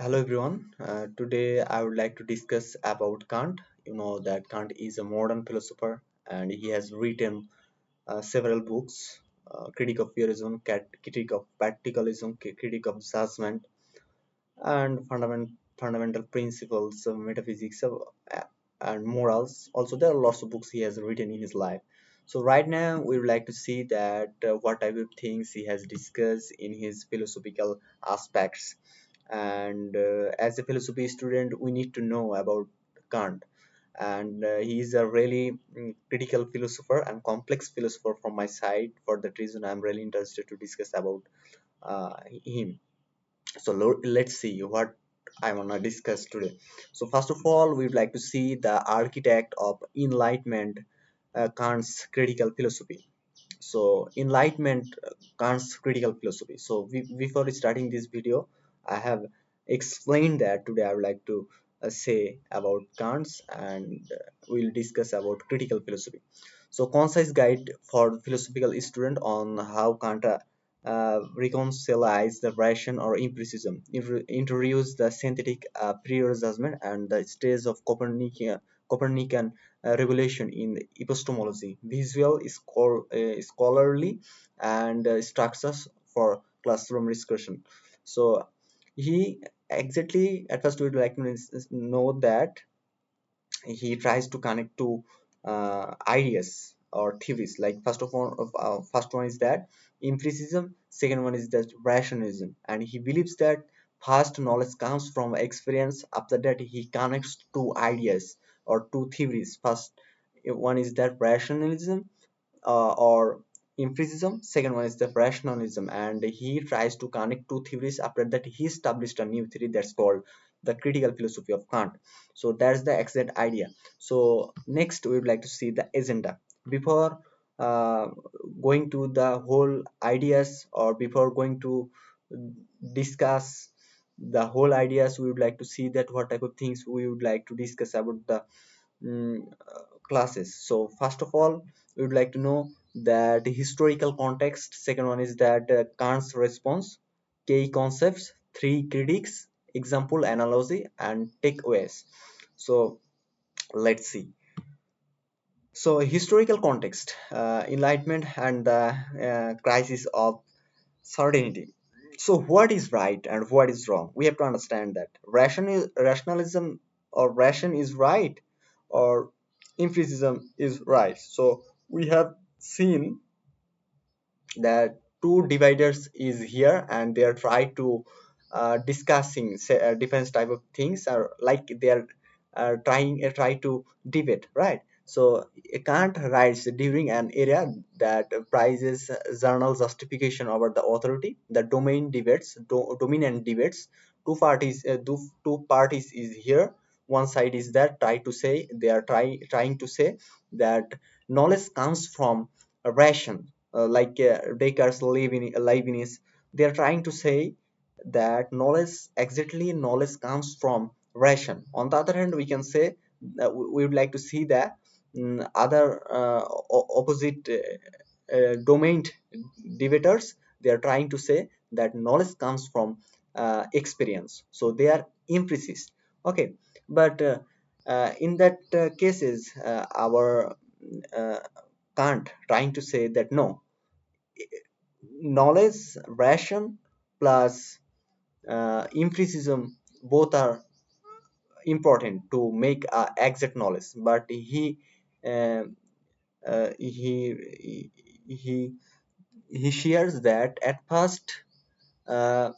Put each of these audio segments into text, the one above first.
Hello everyone. Today I would like to discuss about Kant. You know that Kant is a modern philosopher and he has written several books: Critique of Theorism, Critique of Practicalism, Critique of Judgment, and Fundamental Principles of Metaphysics and Morals. Also, there are lots of books he has written in his life. So right now we would like to see that what type of things he has discussed in his philosophical aspects. And as a philosophy student, we need to know about Kant. And he is a really critical philosopher and complex philosopher from my side. For that reason, I'm really interested to discuss about him. So let's see what I want to discuss today. So first of all, we would like to see the architect of enlightenment, Kant's critical philosophy. So enlightenment, Kant's critical philosophy. So before starting this video, I have explained that today I would like to say about Kant's, and we'll discuss about critical philosophy. So concise guide for philosophical student on how Kant reconcilize the ration or empiricism, introduce the synthetic prior judgment and the stage of Copernican revelation in epistemology, visual, scholarly, and structures for classroom discussion. So he exactly at first we would like to know that he tries to connect to ideas or theories. Like first one is that empiricism, second one is that rationalism, and he believes that first knowledge comes from experience, after that he connects to ideas or to theories. First one is that rationalism or empiricism, second one is the rationalism, and he tries to connect two theories. After that he established a new theory that's called the critical philosophy of Kant. So that's the exact idea. So next we would like to see the agenda. Before uh, going to the whole ideas, or before going to discuss the whole ideas, we would like to see that what type of things we would like to discuss about the classes. So first of all, we would like to know that historical context. Second one is that Kant's response, key concepts, three critiques, example, analogy, and takeaways. So let's see. So historical context, enlightenment and the crisis of certainty. So what is right and what is wrong? We have to understand that rationalism or ration is right, or empiricism is right. So we have seen that two dividers is here, and they are trying to discussing different type of things, or like they are try to debate, right? So Kant writes during an era that prizes journal justification over the authority, the dominant debates. Two parties is here. One side is that try to say they are trying to say that knowledge comes from a ration, Descartes, Leibniz, they are trying to say that knowledge comes from ration. On the other hand, we can say that we would like to see that other opposite domain debaters, they are trying to say that knowledge comes from experience. So they are empiricists. Okay, but in that cases, our uh, Kant trying to say that no, knowledge, ration plus empiricism, both are important to make exact knowledge. But uh, he he shares that uh,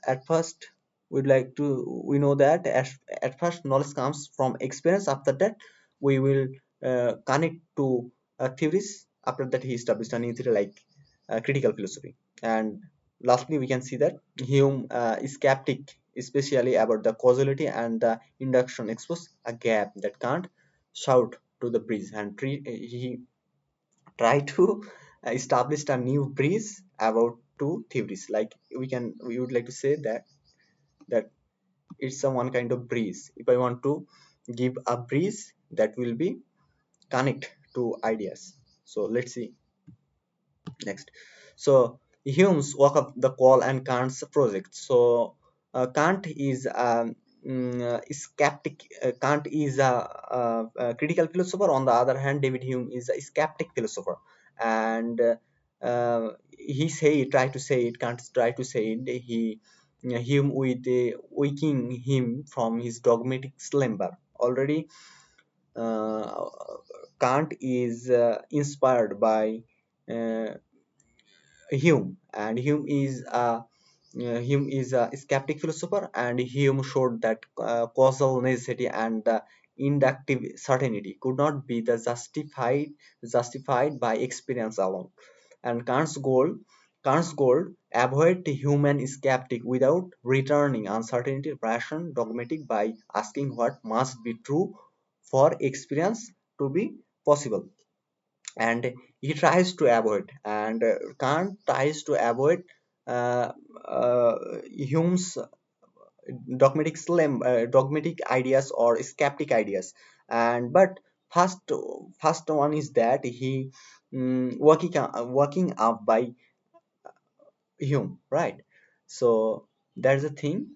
at first we'd like to we know that at first knowledge comes from experience. After that we will connect to theories. After that he established a new theory like critical philosophy. And lastly we can see that Hume is skeptic, especially about the causality and the induction, expose a gap that can't shout to the breeze, and he try to establish a new breeze about two theories. Like we would like to say that it's a one kind of breeze. If I want to give a breeze that will be connect to ideas. So let's see next. So Hume's work of the call and Kant's project. So Kant is skeptic. Kant is a critical philosopher. On the other hand, David Hume is a skeptic philosopher, and he say try to say it. Kant try to say it. Hume with waking him from his dogmatic slumber. Already, uh, Kant is inspired by uh, Hume, and Hume is a skeptic philosopher, and Hume showed that causal necessity and the inductive certainty could not be the justified by experience alone. And Kant's goal, avoid the human skeptic without returning uncertainty ration dogmatic by asking what must be true for experience to be possible. And he tries to avoid, and Kant tries to avoid uh, Hume's dogmatic ideas or skeptic ideas. And but first first one is that he working up by Hume, right? So that's the thing.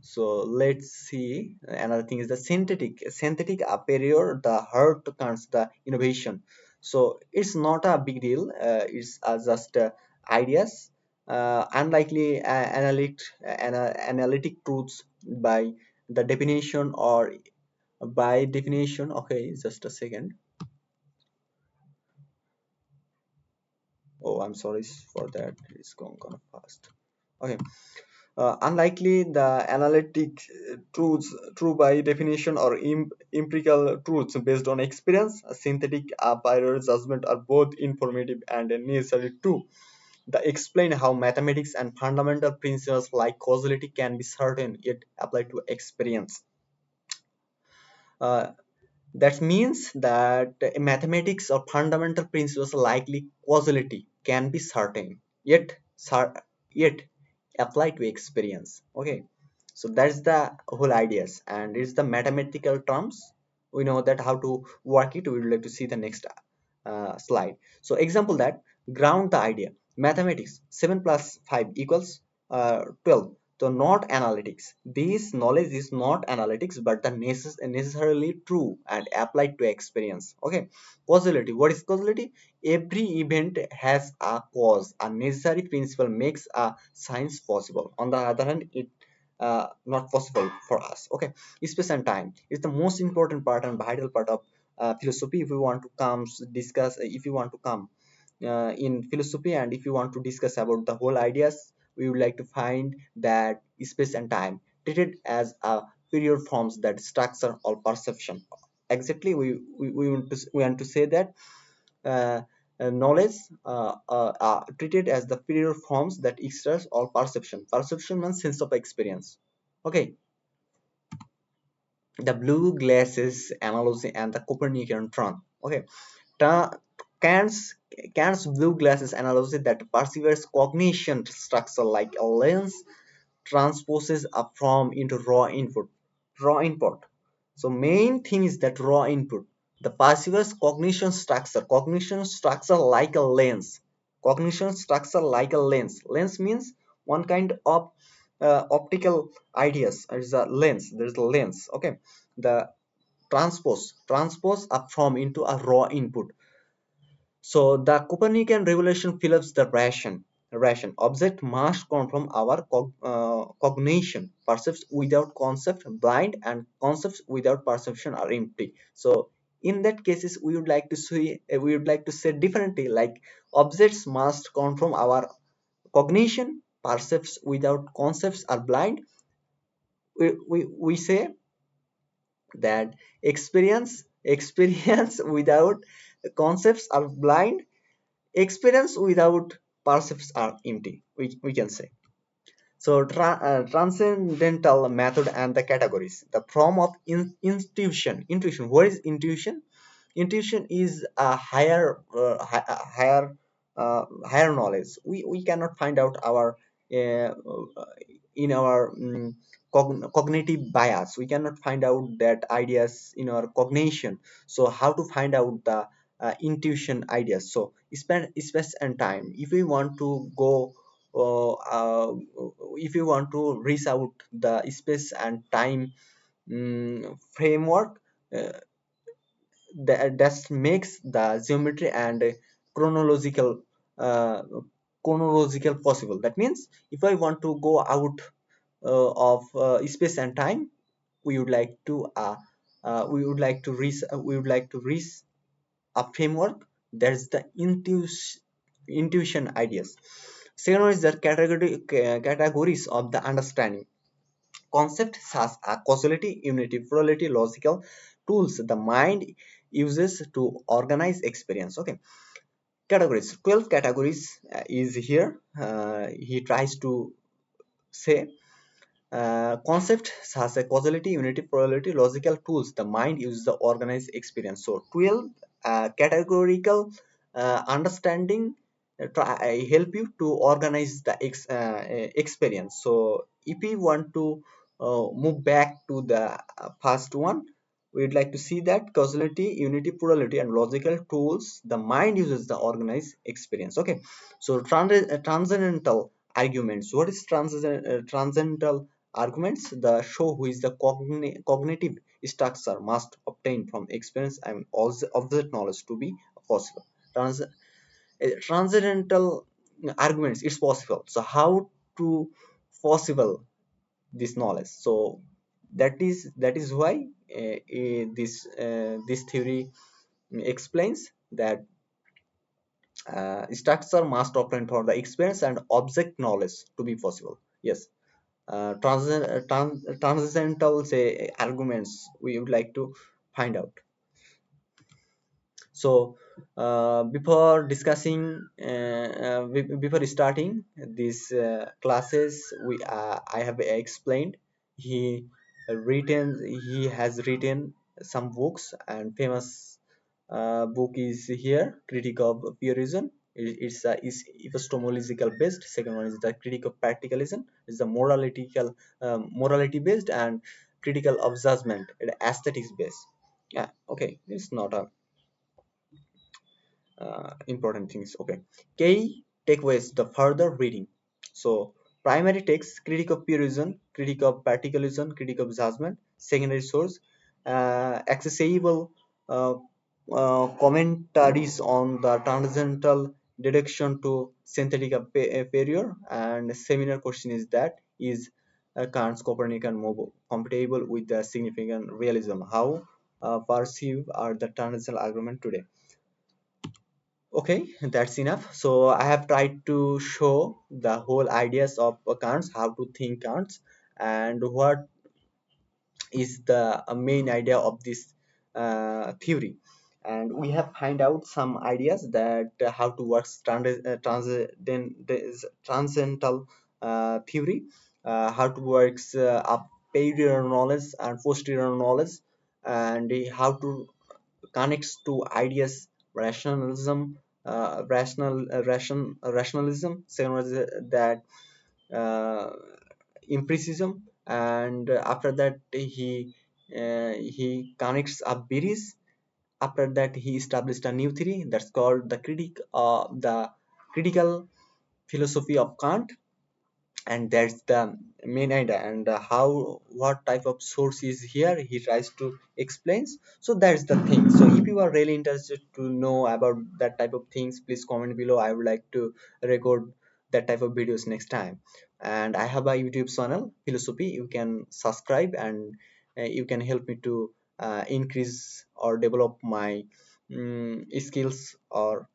So let's see. Another thing is the synthetic aperior, the heart counts the innovation. So it's not a big deal. It's just ideas, unlikely analytic truths by the definition or by definition. Okay, just a second. Oh, I'm sorry for that. It's going kind of fast. Okay. Unlikely the analytic truths true by definition or empirical truths based on experience, synthetic prior judgment are both informative and necessary too. They explain how mathematics and fundamental principles like causality can be certain yet applied to experience. Uh, that means that mathematics or fundamental principles likely causality can be certain, yet apply to experience. Okay, so that's the whole ideas, and it's the mathematical terms. We know that how to work it. We would like to see the next slide. So example that ground the idea. Mathematics 7 plus 5 equals 12. So not analytics. This knowledge is not analytics, but the necessarily true and applied to experience. Okay. Causality. What is causality? Every event has a cause. A necessary principle makes a science possible. On the other hand, it not possible for us. Okay. Space and time is the most important part and vital part of philosophy. If we want to come discuss, if you want to come in philosophy, and if you want to discuss about the whole ideas, we would like to find that space and time treated as a period forms that structure all perception. Exactly, we want to say that uh, knowledge treated as the period forms that express all perception. Perception means sense of experience. Okay, the blue glasses analogy and the Copernican tron. Okay, Ta- Kant's Kant's blue glasses analogy that perceives cognition structure like a lens transposes a form into raw input. Raw input. So main thing is that raw input. The perceives cognition structure like a lens. Cognition structure like a lens. Lens means one kind of optical ideas. There's a lens. There's a lens. Okay, the transpose a form into a raw input. So the Copernican revolution fills the ration. Object must come from our cognition. Percepts without concept blind, and concepts without perception are empty. So in that cases, we would like to say differently. Like objects must come from our cognition. Percepts without concepts are blind. We say that experience without concepts are blind, experience without percepts are empty, we can say. So transcendental method and the categories, the form of intuition. What is intuition? Intuition is a higher knowledge. We cannot find out our uh, in our cognitive bias. We cannot find out that ideas in our cognition. So how to find out the intuition ideas? So spend space and time. If we want to go if you want to reach out the space and time framework, uh, that makes the geometry and chronological uh, chronological possible. That means if I want to go out of space and time, we would like to we would like to reach a framework. That's the intuition ideas. Second one is the categories of the understanding. Concept such as causality, unity, plurality, logical tools the mind uses to organize experience. Okay, categories. 12 categories is here. He tries to say concept has a causality, unity, probability, logical tools. The mind uses the organized experience. So 12 categorical understanding help you to organize the experience. So if we want to move back to the first one, we'd like to see that causality, unity, plurality, and logical tools. The mind uses the organized experience. Okay, so transcendental arguments. What is transcendental arguments? The show who is the cognitive structure must obtain from experience and also observed knowledge to be possible. Transcendental arguments, it's possible. So how to possible this knowledge? So that is why this theory explains that structure must obtain for the experience and object knowledge to be possible. Yes, transcendental say arguments we would like to find out. So before discussing before starting these classes, I have explained he he has written some books, and famous book is here, Critique of Pure Reason. Is epistemological based. Second one is the Critique of Practicalism. It's the morality based, and critical of judgment, aesthetics based. Yeah, okay, it's not a important things. Okay, key takeaways the further reading. So primary text, critique of pure reason, critique of particularism, critique of judgment. Secondary source, accessible uh, commentaries on the transcendental deduction to synthetic failure. And seminar question is that is Kant's Copernican model compatible with the significant realism? How perceive are the transcendental argument today? Okay, that's enough. So I have tried to show the whole ideas of Kant's, how to think Kant's, and what is the main idea of this theory. And we have find out some ideas that how to work transcendental theory, how to works posterior knowledge and posterior knowledge, and how to connects to ideas rationalism, rationalism. Second was that uh, empiricism, and after that he connects up Beres. After that he established a new theory that's called the critical philosophy of Kant, and that's the main idea. And how what type of source is here he tries to explains. So that's the thing. So if you are really interested to know about that type of things, please comment below. I would like to record that type of videos next time. And I have a YouTube channel philosophy, you can subscribe, and you can help me to increase or develop my skills or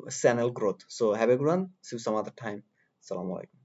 channel growth. So have a good one, see you some other time. Assalamu alaikum.